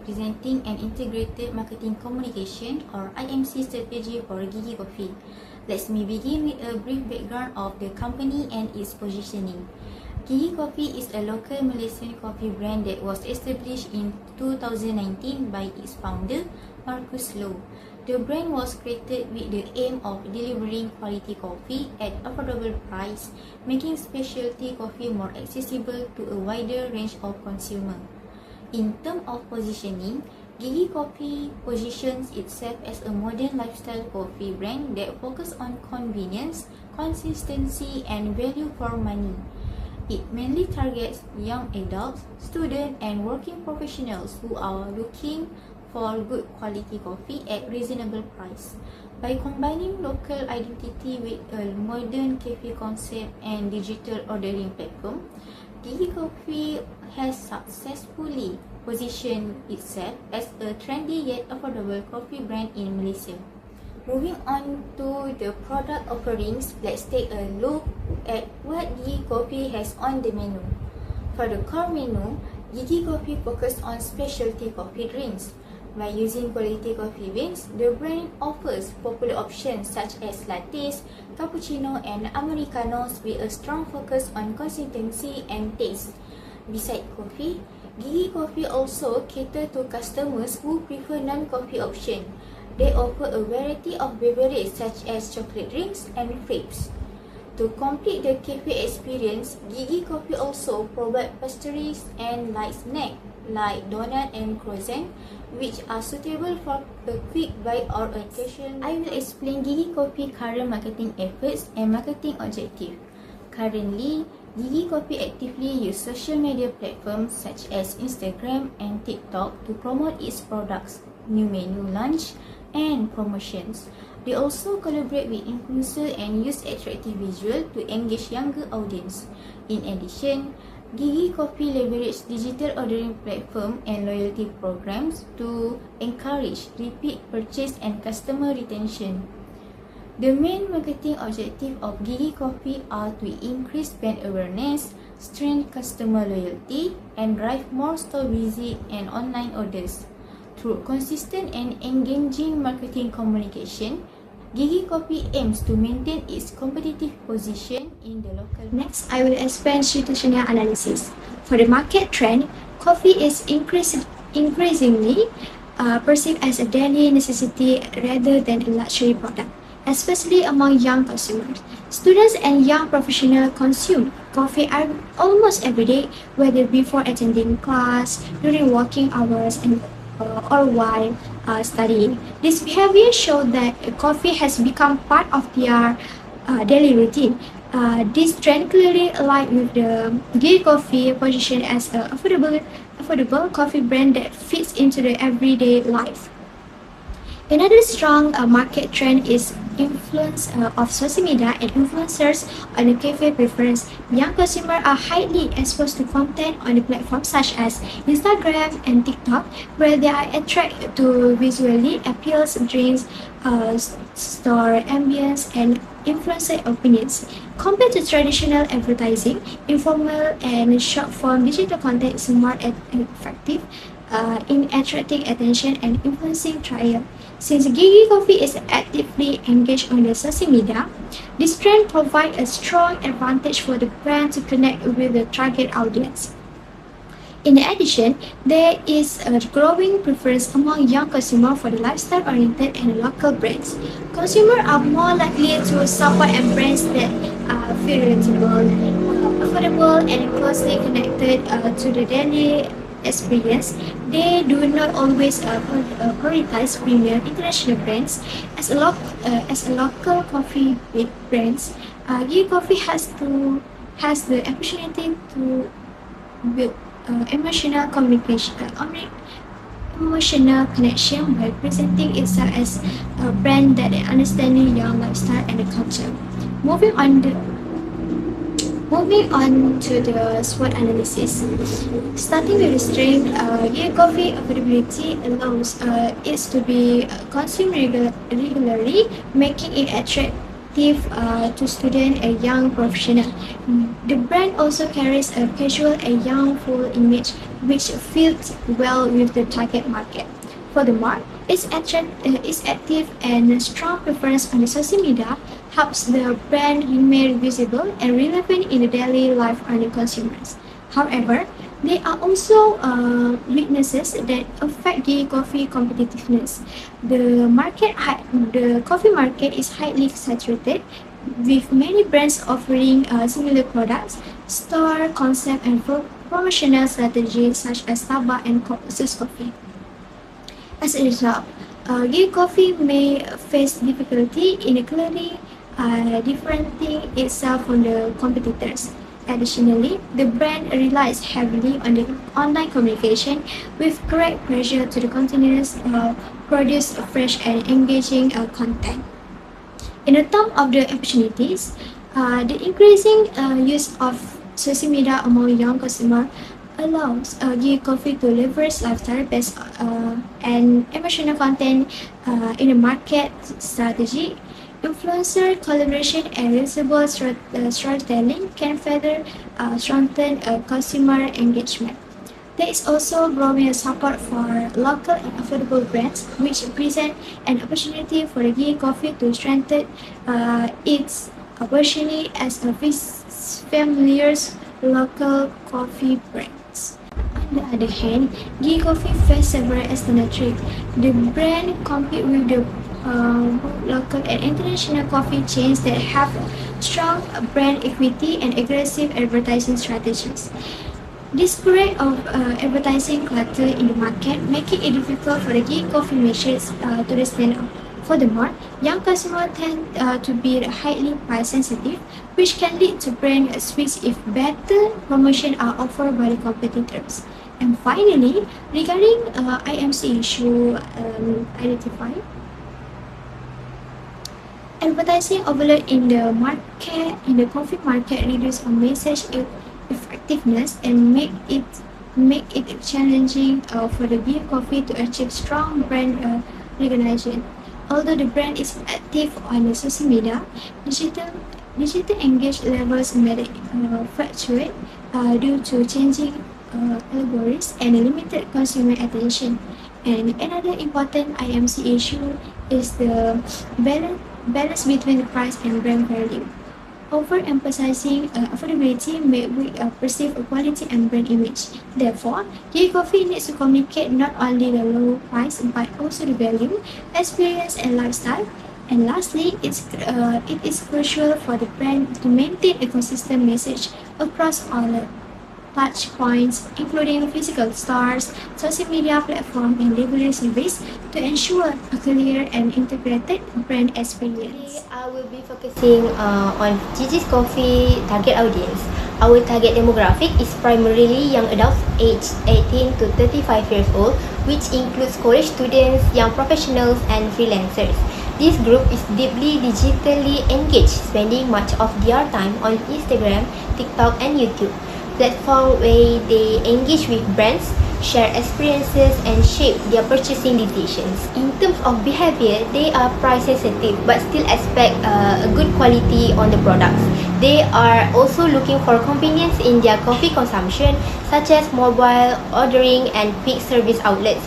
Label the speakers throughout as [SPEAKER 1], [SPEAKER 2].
[SPEAKER 1] presenting an integrated marketing communication or IMC strategy for Gigi Coffee. Let's begin with a brief background of the company and its positioning. Gigi Coffee is a local Malaysian coffee brand that was established in 2019 by its founder, Marcus Low. The brand was created with the aim of delivering quality coffee at affordable price, making specialty coffee more accessible to a wider range of consumers. In terms of positioning, Gigi Coffee positions itself as a modern lifestyle coffee brand that focuses on convenience, consistency, and value for money. It mainly targets young adults, students, and working professionals who are looking for good quality coffee at reasonable price. By combining local identity with a modern cafe concept and digital ordering platform, Gigi Coffee has successfully positioned itself as a trendy yet affordable coffee brand in Malaysia. Moving on to the product offerings, let's take a look at what Gigi Coffee has on the menu. For the core menu, Gigi Coffee focuses on specialty coffee drinks. By using quality coffee beans, the brand offers popular options such as lattes, cappuccino, and americanos with a strong focus on consistency and taste. Besides coffee, Gigi Coffee also caters to customers who prefer non-coffee options. They offer a variety of beverages such as chocolate drinks and frappes. To complete the cafe experience, Gigi Coffee also provides pastries and light snacks like donut and croissant, which are suitable for a quick bite or occasion. I will explain Gigi Coffee current marketing efforts and marketing objectives. Currently, Gigi Coffee actively uses social media platforms such as Instagram and TikTok to promote its products, new menu launch, and promotions. They also collaborate with influencers and use attractive visuals to engage younger audience. In addition, Gigi Coffee leverages digital ordering platform and loyalty programs to encourage repeat purchase and customer retention. The main marketing objective of Gigi Coffee are to increase brand awareness, strengthen customer loyalty, and drive more store visits and online orders. Through consistent and engaging marketing communication, Gigi Coffee aims to maintain its competitive position in the local market.
[SPEAKER 2] Next, I will explain situational analysis. For the market trend, coffee is increasingly perceived as a daily necessity rather than a luxury product, especially among young consumers. Students and young professionals consume coffee almost every day, whether before attending class, during working hours, or while studying. This behavior shows that coffee has become part of their daily routine. This trend clearly aligns with the Gigi Coffee position as an affordable coffee brand that fits into the everyday life. Another strong market trend is influence of social media and influencers on the cafe preference. Young consumers are highly exposed to content on the platforms such as Instagram and TikTok, where they are attracted to visually appealing drinks, store ambience, and influencer opinions. Compared to traditional advertising, informal and short-form digital content is more effective in attracting attention and influencing trial. Since Gigi Coffee is actively engaged on the social media, this trend provides a strong advantage for the brand to connect with the target audience. In addition, there is a growing preference among young consumers for the lifestyle-oriented and local brands. Consumers are more likely to support brands that are relatable, affordable, and closely connected to the daily experience. They do not always prioritize premium international brands as a local coffee brands. Gigi Coffee has the opportunity to build emotional connection by presenting itself as a brand that understands young lifestyle and the culture. Moving on to the SWOT analysis. Starting with the strength, Gigi Coffee affordability allows it to be consumed regularly, making it attractive to students and young professionals. The brand also carries a casual and young full image, which fits well with the target market. Furthermore, its active and strong preference on the social media helps the brand remain visible and relevant in the daily life of the consumers. However, there are also weaknesses that affect the coffee competitiveness. The coffee market is highly saturated, with many brands offering similar products. Store concept and promotional strategies such as Starbucks and Sus Coffee. As a result, Gig Coffee may face difficulty in clearly differentiating itself from the competitors. Additionally, the brand relies heavily on the online communication with great pressure to the continuous produce fresh and engaging content. In the terms of the opportunities, the increasing use of social media among young consumers allows Gig Coffee to leverage lifestyle-based and emotional content in the market strategy. Influencer collaboration and reusable storytelling can further strengthen consumer engagement. There is also growing support for local and affordable brands, which present an opportunity for the Gig Coffee to strengthen its positioning as a familiar local coffee brands. On the other hand, Gig Coffee faces several external threats. The brand competes with the local and international coffee chains that have strong brand equity and aggressive advertising strategies. This spread of advertising clutter in the market, making it difficult for the Gig Coffee machines to stand out. Furthermore, young consumers tend to be highly price sensitive, which can lead to brand switch if better promotions are offered by the competitors. And finally, regarding IMC issue identified, advertising overload in the coffee market reduces our message effectiveness and make it challenging for the Gig Coffee to achieve strong brand recognition. Although the brand is active on the social media, digital engaged levels may fluctuate due to changing algorithms and limited consumer attention. And another important IMC issue is the balance between the price and brand value. Overemphasizing affordability may weak perceived quality and brand image. Therefore, Gig Coffee needs to communicate not only the low price but also the value, experience, and lifestyle. And lastly, it is crucial for the brand to maintain a consistent message across all touch points, including physical stores, social media platforms, and delivery service, to ensure a clear and integrated brand experience.
[SPEAKER 3] Today, I will be focusing on Gigi's Coffee target audience. Our target demographic is primarily young adults aged 18 to 35 years old, which includes college students, young professionals, and freelancers. This group is deeply digitally engaged, spending much of their time on Instagram, TikTok, and YouTube, platforms where they engage with brands, share experiences, and shape their purchasing decisions. In terms of behavior, they are price sensitive but still expect a good quality on the products. They are also looking for convenience in their coffee consumption, such as mobile ordering and quick service outlets.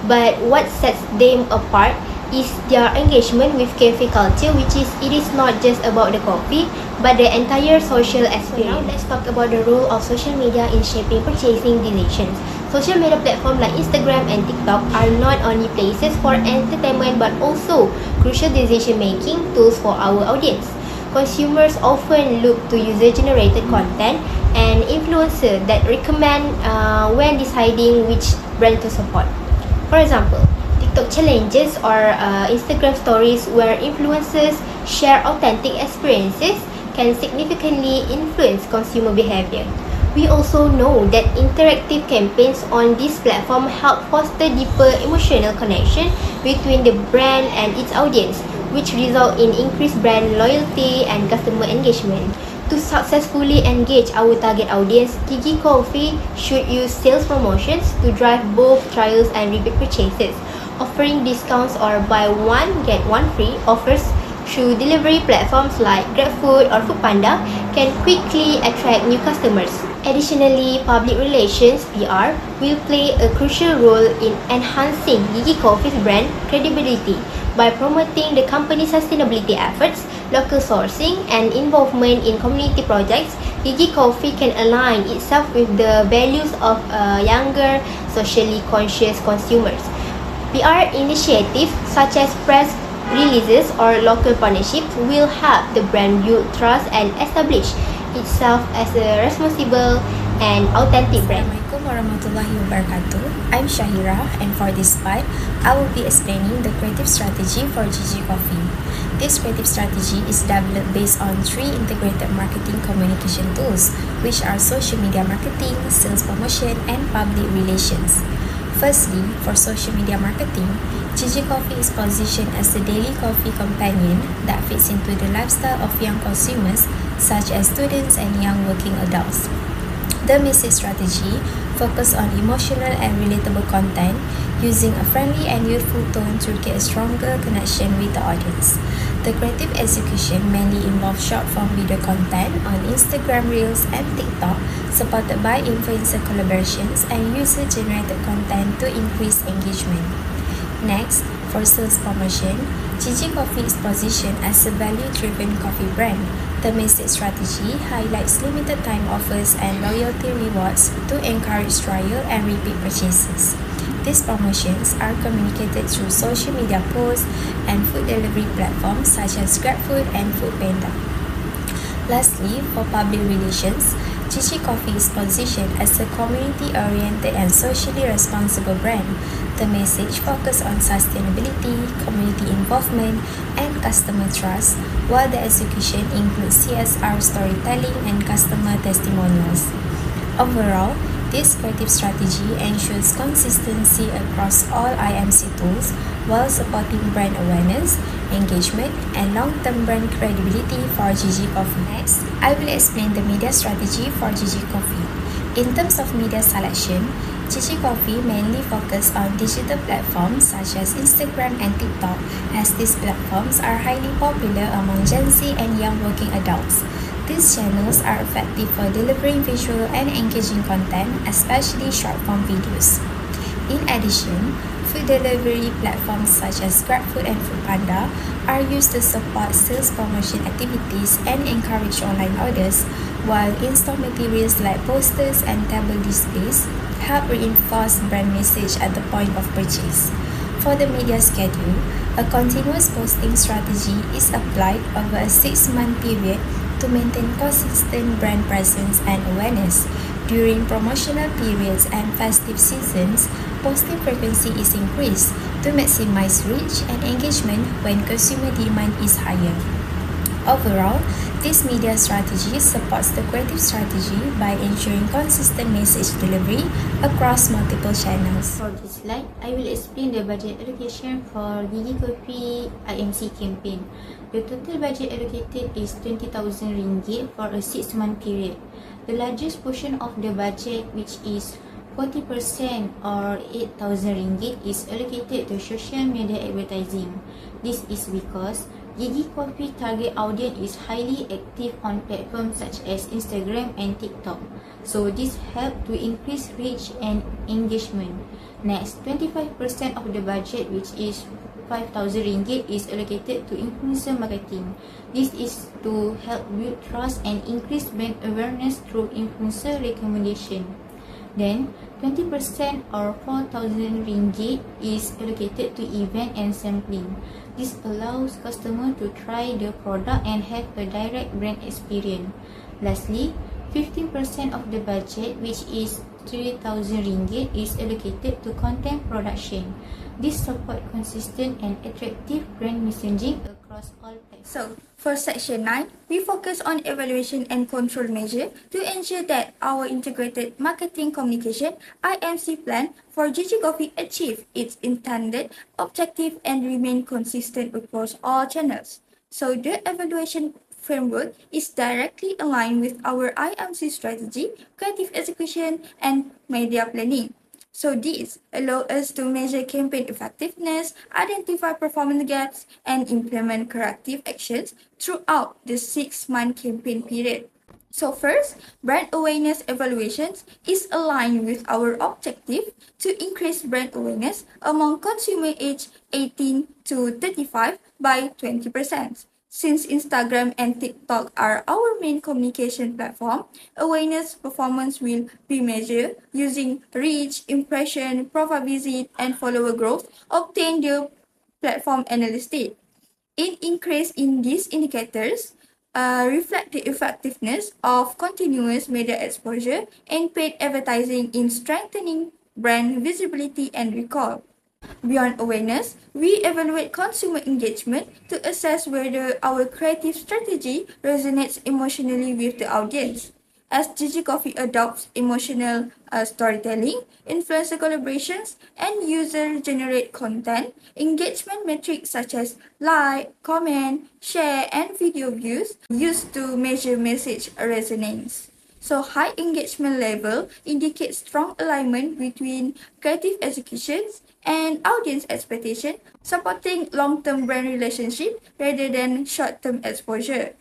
[SPEAKER 3] But what sets them apart is their engagement with cafe culture, it is not just about the coffee, but the entire social experience. So now let's talk about the role of social media in shaping purchasing decisions. Social media platforms like Instagram and TikTok are not only places for entertainment but also crucial decision-making tools for our audience. Consumers often look to user-generated content and influencers that recommend when deciding which brand to support. For example, TikTok challenges or Instagram stories where influencers share authentic experiences can significantly influence consumer behavior. We also know that interactive campaigns on this platform help foster deeper emotional connection between the brand and its audience, which result in increased brand loyalty and customer engagement. To successfully engage our target audience, Gigi Coffee should use sales promotions to drive both trials and repeat purchases. Offering discounts or buy one get one free offers through delivery platforms like GrabFood or Foodpanda can quickly attract new customers. Additionally, public relations (PR) will play a crucial role in enhancing Gigi Coffee's brand credibility by promoting the company's sustainability efforts, local sourcing, and involvement in community projects. Gigi Coffee can align itself with the values of younger, socially conscious consumers. PR initiatives such as press releases or local partnerships will help the brand build trust and establish itself as a responsible and authentic brand.
[SPEAKER 4] Assalamualaikum warahmatullahi wabarakatuh. I'm Shahira, and for this part, I will be explaining the creative strategy for Gigi Coffee. This creative strategy is developed based on three integrated marketing communication tools, which are social media marketing, sales promotion, and public relations. Firstly, for social media marketing, Gigi Coffee is positioned as a daily coffee companion that fits into the lifestyle of young consumers, such as students and young working adults. The message strategy focuses on emotional and relatable content, using a friendly and youthful tone to create a stronger connection with the audience. The creative execution mainly involves short-form video content on Instagram Reels and TikTok, supported by influencer collaborations and user-generated content to increase engagement. Next, for sales promotion, Gigi Coffee is positioned as a value-driven coffee brand. The message strategy highlights limited time offers and loyalty rewards to encourage trial and repeat purchases. These promotions are communicated through social media posts and food delivery platforms such as GrabFood and Foodpanda. Lastly, for public relations, Gigi Coffee is positioned as a community-oriented and socially responsible brand. The message focuses on sustainability, community involvement, and customer trust, while the execution includes CSR storytelling and customer testimonials. Overall, this creative strategy ensures consistency across all IMC tools while supporting brand awareness, engagement, and long-term brand credibility for Gigi Coffee. Next, I will explain the media strategy for Gigi Coffee. In terms of media selection, Gigi Coffee mainly focuses on digital platforms such as Instagram and TikTok, as these platforms are highly popular among Gen Z and young working adults. These channels are effective for delivering visual and engaging content, especially short-form videos. In addition, food delivery platforms such as GrabFood and Foodpanda are used to support sales promotion activities and encourage online orders, while in-store materials like posters and table displays help reinforce brand message at the point of purchase. For the media schedule, a continuous posting strategy is applied over a 6-month period to maintain consistent brand presence and awareness. During promotional periods and festive seasons, posting frequency is increased to maximize reach and engagement when consumer demand is higher. Overall, this media strategy supports the creative strategy by ensuring consistent message delivery across multiple channels.
[SPEAKER 1] For this slide, I will explain the budget allocation for Gigi Coffee IMC campaign. The total budget allocated is ringgit for a 6-month period. The largest portion of the budget, which is 40% or ringgit, is allocated to social media advertising. This is because Gigi Coffee target audience is highly active on platforms such as Instagram and TikTok. So this helps to increase reach and engagement. Next, 25% of the budget, which is 5,000 ringgit, is allocated to influencer marketing. This is to help build trust and increase brand awareness through influencer recommendation. Then, 20% or 4,000 ringgit is allocated to event and sampling. This allows customers to try the product and have a direct brand experience. Lastly, 15% of the budget, which is 3,000 ringgit, is allocated to content production. This supports consistent and attractive brand messaging across all platforms.
[SPEAKER 5] So, for Section 9, we focus on evaluation and control measure to ensure that our integrated marketing communication IMC plan for Gigi Coffee achieve its intended objective and remain consistent across all channels. So, the evaluation framework is directly aligned with our IMC strategy, creative execution, and media planning. So these allow us to measure campaign effectiveness, identify performance gaps, and implement corrective actions throughout the 6-month campaign period. So first, brand awareness evaluations is aligned with our objective to increase brand awareness among consumer aged 18 to 35 by 20%. Since Instagram and TikTok are our main communication platform, awareness performance will be measured using reach, impression, profile visit, and follower growth obtained the platform analytics. An increase in these indicators reflect the effectiveness of continuous media exposure and paid advertising in strengthening brand visibility and recall. Beyond awareness, we evaluate consumer engagement to assess whether our creative strategy resonates emotionally with the audience. As Gigi Coffee adopts emotional storytelling, influencer collaborations, and user-generated content, engagement metrics such as like, comment, share, and video views used to measure message resonance. So high engagement level indicates strong alignment between creative executions and audience expectation, supporting long-term brand relationship rather than short-term exposure.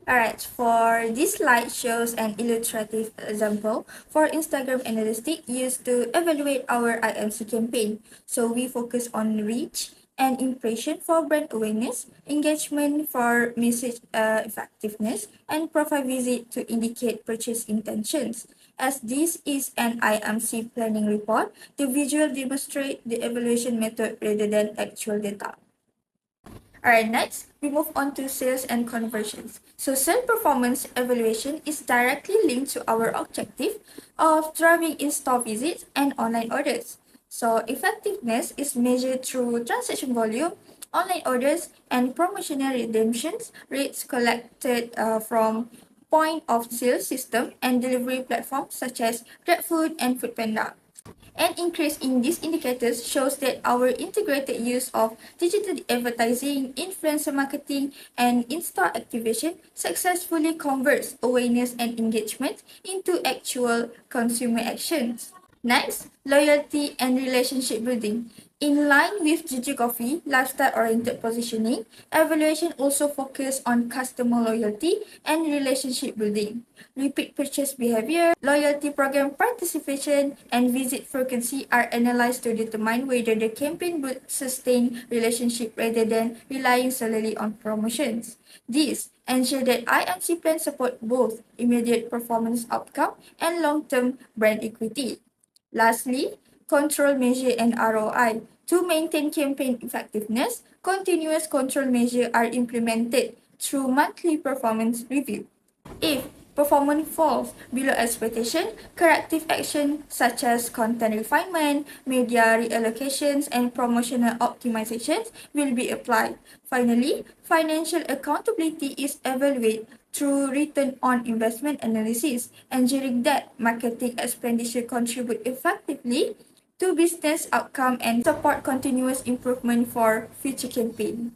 [SPEAKER 5] Alright, for this slide shows an illustrative example for Instagram analytics used to evaluate our IMC campaign. So we focus on reach and impression for brand awareness, engagement for message effectiveness, and profile visit to indicate purchase intentions. As this is an IMC planning report, the visual demonstrate the evaluation method rather than actual data. Alright, next, we move on to sales and conversions. So sales performance evaluation is directly linked to our objective of driving in-store visits and online orders. So effectiveness is measured through transaction volume, online orders, and promotional redemptions rates collected from point of sale system and delivery platforms such as GrabFood and Foodpanda. An increase in these indicators shows that our integrated use of digital advertising, influencer marketing, and in-store activation successfully converts awareness and engagement into actual consumer actions. Next, loyalty and relationship building. In line with Gigi Coffee lifestyle-oriented positioning, evaluation also focus on customer loyalty and relationship building. Repeat purchase behavior, loyalty program participation, and visit frequency are analyzed to determine whether the campaign will sustain relationship rather than relying solely on promotions. This ensure that IMC plans support both immediate performance outcome and long-term brand equity. Lastly, control measure and ROI. To maintain campaign effectiveness, continuous control measures are implemented through monthly performance review. If performance falls below expectation, corrective action such as content refinement, media reallocations, and promotional optimizations will be applied. Finally, financial accountability is evaluated through return on investment analysis, ensuring that marketing expenditure contribute effectively to business outcome and support continuous improvement for future campaign.